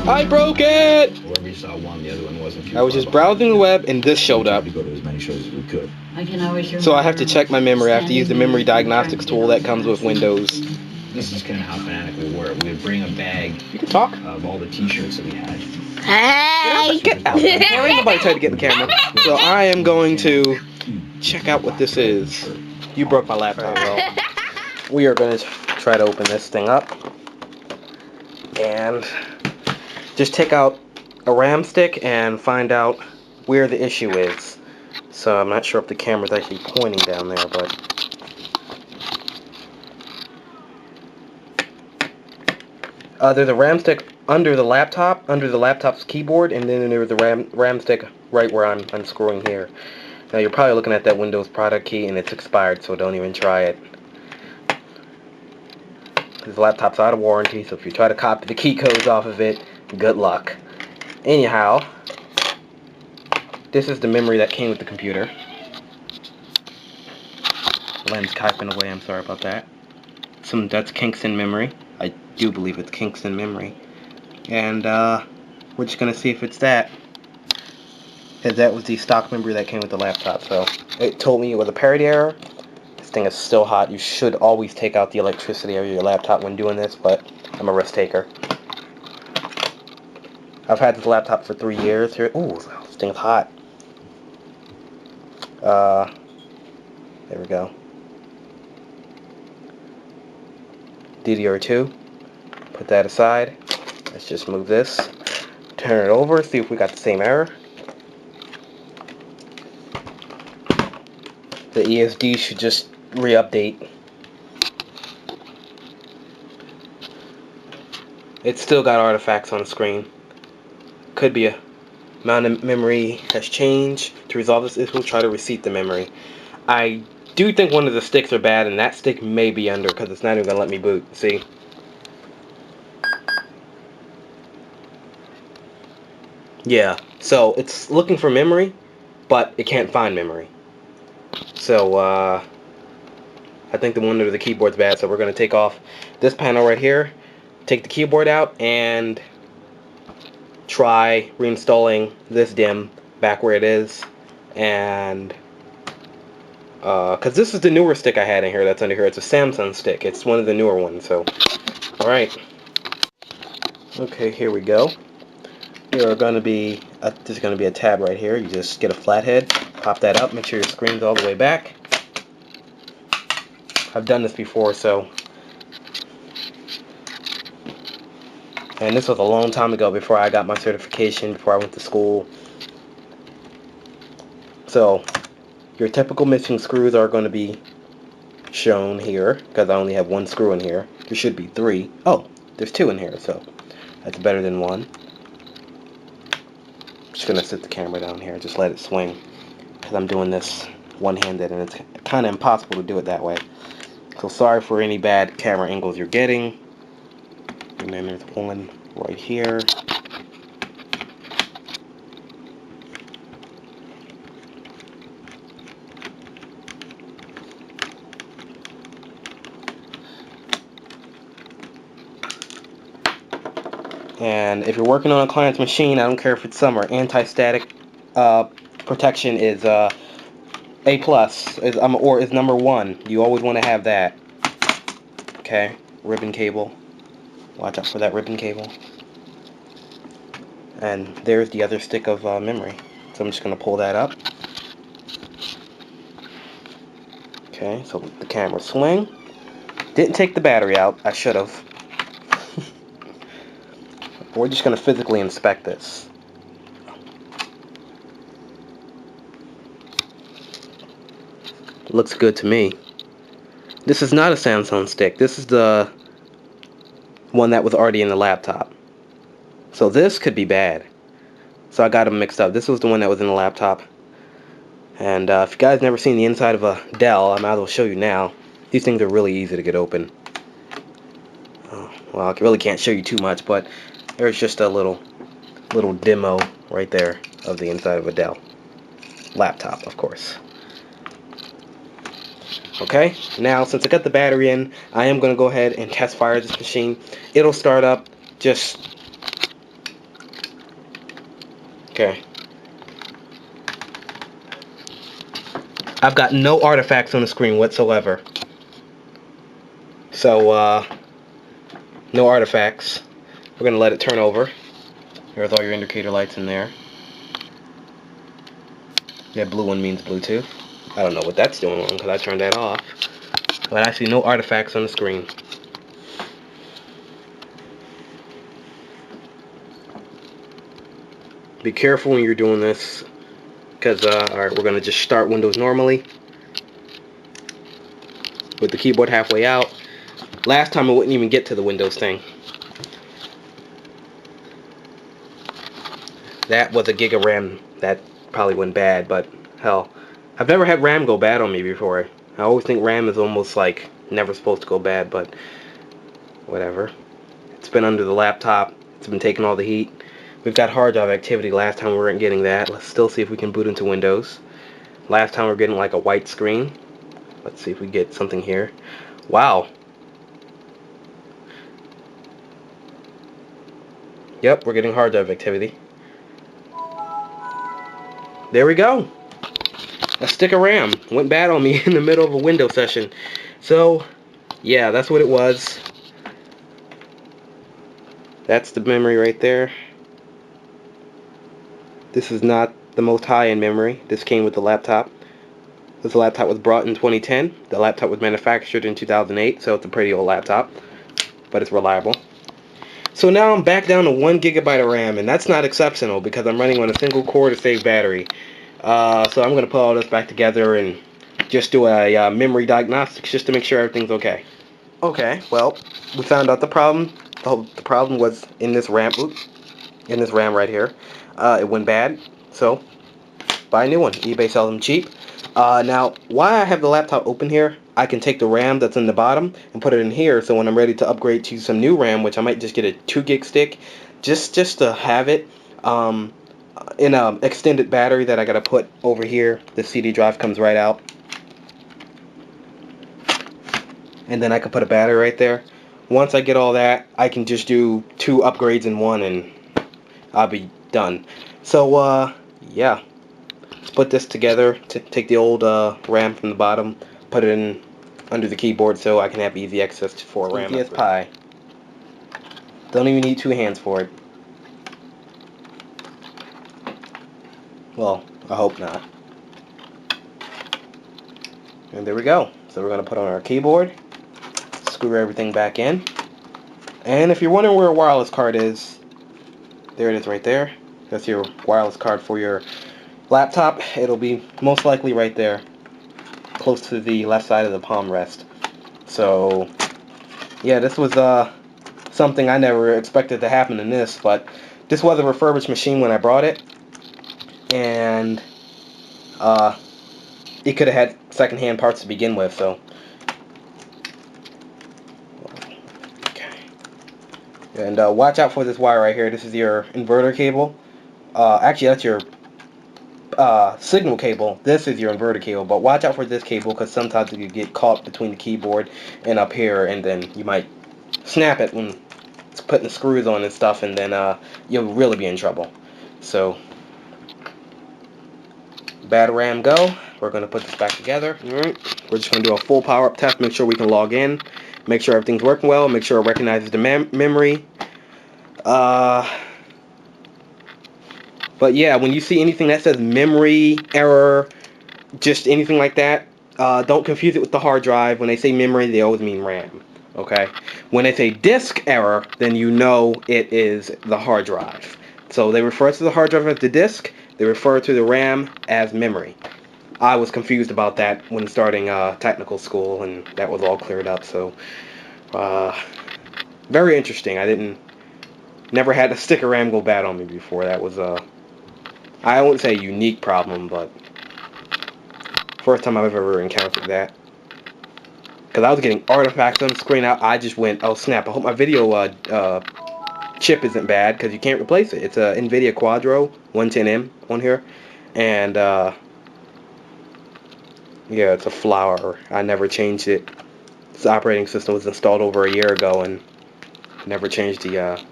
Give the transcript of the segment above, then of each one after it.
I broke it! Wherever you saw one, the other one wasn't too I was just browsing the web and this showed up. We tried to go to as many shows as we could. I can always So I have to check my memory. I have to use the memory diagnostics tool that comes with Windows. This is kind of how fanatic we were. We would bring a bag You can talk. of all the t-shirts that we had. Hey! Get out. There ain't nobody trying to get the camera. So I am going to check out what this is. You broke my laptop. Well, we are going to try to open this thing up. And just take out a RAM stick and find out where the issue is. So I'm not sure if the camera's actually pointing down there, but there's a RAM stick under the laptop's keyboard, and then there's a RAM stick right where I'm unscrewing here. Now you're probably looking at that Windows product key, and it's expired, so don't even try it. This laptop's out of warranty, so if you try to copy the key codes off of it, good luck. Anyhow, this is the memory that came with the computer. Lens typing away, I'm sorry about that. That's Kingston memory. I do believe it's Kingston memory. And we're just going to see if it's that. Because that was the stock memory that came with the laptop. So it told me it was a parity error. This thing is still hot. You should always take out the electricity out of your laptop when doing this, but I'm a risk taker. I've had this laptop for 3 years here. Ooh, this thing's hot. There we go. DDR2. Put that aside. Let's just move this. Turn it over. See if we got the same error. The ESD should just re-update. It's still got artifacts on the screen. Could be a amount of memory has changed. To resolve this issue, try to reset the memory. I do think one of the sticks are bad, and that stick may be under because it's not even gonna let me boot. See? Yeah. So it's looking for memory, but it can't find memory. So I think the one under the keyboard's bad. So we're gonna take off this panel right here, take the keyboard out, and try reinstalling this DIMM back where it is. And because this is the newer stick I had in here that's under here. It's a Samsung stick. It's one of the newer ones. So, alright. Okay, here we go. Here are going to be, there's going to be a tab right here. You just get a flathead, pop that up, make sure your screen's all the way back. I've done this before, so. And this was a long time ago before I got my certification, before I went to school. So, your typical missing screws are going to be shown here, because I only have one screw in here. There should be 3. Oh, there's 2 in here, so that's better than 1. Just going to sit the camera down here, just let it swing, because I'm doing this one-handed, and it's kind of impossible to do it that way. So sorry for any bad camera angles you're getting. And then there's one right here. And if you're working on a client's machine, I don't care if it's summer, anti-static protection is A+, or is number 1. You always want to have that. Okay, ribbon cable. Watch out for that ribbon cable. And there's the other stick of memory. So I'm just going to pull that up. Okay, so the camera swing. Didn't take the battery out. I should have. We're just going to physically inspect this. Looks good to me. This is not a Samsung stick. This is the one that was already in the laptop. So this could be bad. So I got them mixed up. This was the one that was in the laptop. And if you guys never seen the inside of a Dell, I might as well show you now. These things are really easy to get open. Well, I really can't show you too much, but there's just a little demo right there of the inside of a Dell laptop, of course. Okay, now since I got the battery in, I am going to go ahead and test fire this machine. It'll start up just Okay. I've got no artifacts on the screen whatsoever. So, no artifacts. We're going to let it turn over. There's all your indicator lights in there. That blue one means Bluetooth. I don't know what that's doing wrong because I turned that off. But I see no artifacts on the screen. Be careful when you're doing this, because alright, we're gonna just start Windows normally with the keyboard halfway out. Last time it wouldn't even get to the Windows thing. That was a gig of RAM. That probably went bad, but hell, I've never had RAM go bad on me before. I always think RAM is almost like never supposed to go bad, but whatever. It's been under the laptop. It's been taking all the heat. We've got hard drive activity. Last time we weren't getting that. Let's still see if we can boot into Windows. Last time we were getting like a white screen. Let's see if we get something here. Wow. Yep, we're getting hard drive activity. There we go. A stick of RAM went bad on me in the middle of a Windows session. So, yeah, that's what it was. That's the memory right there. This is not the most high-end memory. This came with the laptop. This laptop was brought in 2010. The laptop was manufactured in 2008, so it's a pretty old laptop, but it's reliable. So now I'm back down to 1 gigabyte of RAM, and that's not exceptional because I'm running on a single core to save battery. So I'm going to put all this back together and just do a memory diagnostics just to make sure everything's okay. Okay, well, we found out the problem. The problem was in this RAM. Oops, in this RAM right here. It went bad, so buy a new one. eBay sells them cheap. Now, why I have the laptop open here, I can take the RAM that's in the bottom and put it in here, so when I'm ready to upgrade to some new RAM, which I might just get a 2 gig stick, just to have it, in a extended battery that I gotta put over here. The CD drive comes right out, and then I can put a battery right there. Once I get all that, I can just do 2 upgrades in one, and I'll be done. So, yeah. Let's put this together. Take the old RAM from the bottom, put it in under the keyboard so I can have easy access for RAM. Easy as pie. Don't even need 2 hands for it. Well, I hope not. And there we go. So we're going to put on our keyboard, screw everything back in. And if you're wondering where a wireless card is, there it is right there. That's your wireless card for your laptop. It'll be most likely right there, close to the left side of the palm rest. So, yeah, this was something I never expected to happen in this, but this was a refurbished machine when I brought it, and it could have had secondhand parts to begin with, so. Okay. And watch out for this wire right here. This is your inverter cable. Actually, that's your signal cable. This is your inverter cable, but watch out for this cable because sometimes it can get caught between the keyboard and up here, and then you might snap it when it's putting the screws on and stuff, and then you'll really be in trouble. So, bad RAM go. We're going to put this back together. Alright, we're just going to do a full power up test, make sure we can log in, make sure everything's working well, make sure it recognizes the memory. But yeah, when you see anything that says memory error, just anything like that, don't confuse it with the hard drive. When they say memory, they always mean RAM. Okay? When they say disk error, then you know it is the hard drive. So they refer to the hard drive as the disk. They refer to the RAM as memory. I was confused about that when starting technical school, and that was all cleared up. So, very interesting. Never had a stick of RAM go bad on me before. That was I wouldn't say a unique problem, but first time I've ever encountered that. Because I was getting artifacts on the screen. I just went, oh snap, I hope my video chip isn't bad, because you can't replace it. It's a NVIDIA Quadro 110M on here. And, yeah, it's a flower. I never changed it. This operating system was installed over a year ago, and never changed the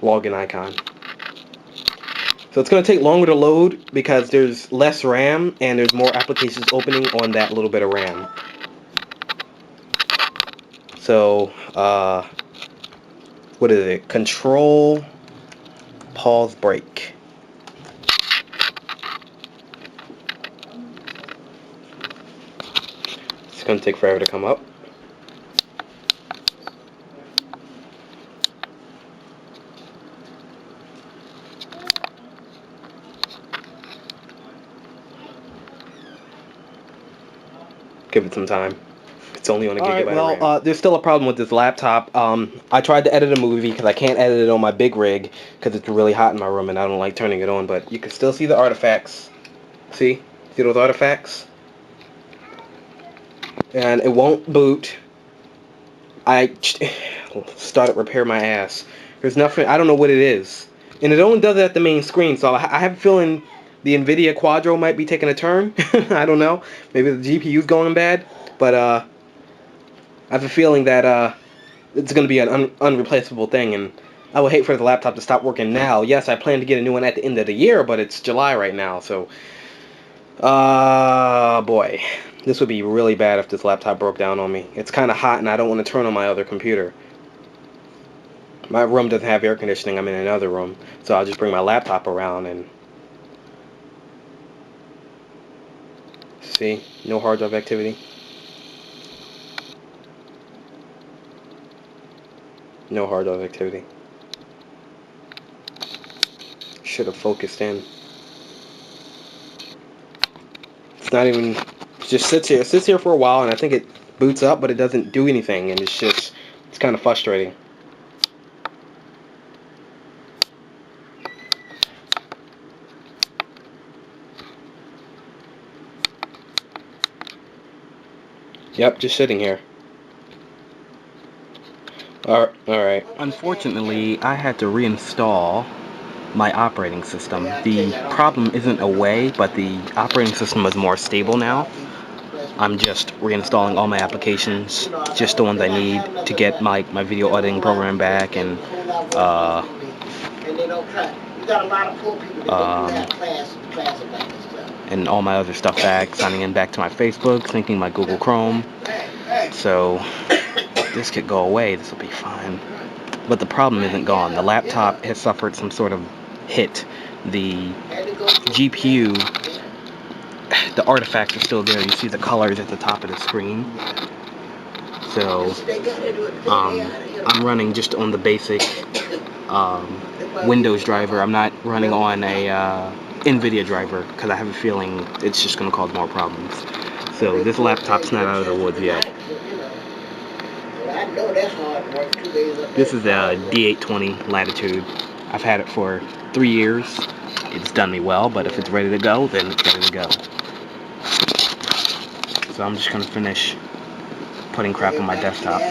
login icon. So it's going to take longer to load because there's less RAM and there's more applications opening on that little bit of RAM. So, what is it? Control, pause, break. It's going to take forever to come up. Give it some time. It's only on a gigabyte of RAM. There's still a problem with this laptop. I tried to edit a movie because I can't edit it on my big rig because it's really hot in my room and I don't like turning it on. But you can still see the artifacts. See those artifacts? And it won't boot. I started repair my ass. There's nothing. I don't know what it is, and it only does it at the main screen. So I have a feeling the Nvidia Quadro might be taking a turn. I don't know. Maybe the GPU's going bad, but I have a feeling that it's going to be an unreplaceable thing, and I would hate for the laptop to stop working now. Yes, I plan to get a new one at the end of the year, but it's July right now, so boy, this would be really bad if this laptop broke down on me. It's kind of hot, and I don't want to turn on my other computer. My room doesn't have air conditioning. I'm in another room, so I'll just bring my laptop around and see. No hard drive activity. No hard drive activity. Should have focused in. It's not even. It just sits here. It sits here for a while, and I think it boots up, but it doesn't do anything, and it's kind of frustrating. Yep, just sitting here. Alright. Unfortunately, I had to reinstall my operating system. The problem isn't away, but the operating system is more stable now. I'm just reinstalling all my applications, just the ones I need to get my video editing program back, and and all my other stuff back, signing in back to my Facebook, syncing my Google Chrome. So this could go away, this will be fine. But the problem isn't gone. The laptop has suffered some sort of hit. The GPU, the artifacts are still there. You see the colors at the top of the screen. So I'm running just on the basic Windows driver. I'm not running on a Nvidia driver because I have a feeling it's just going to cause more problems. So this laptop's not out of the woods yet. This is a D820 Latitude. I've had it for 3 years. It's done me well, but if it's ready to go, then it's ready to go. So I'm just going to finish putting crap on my desktop.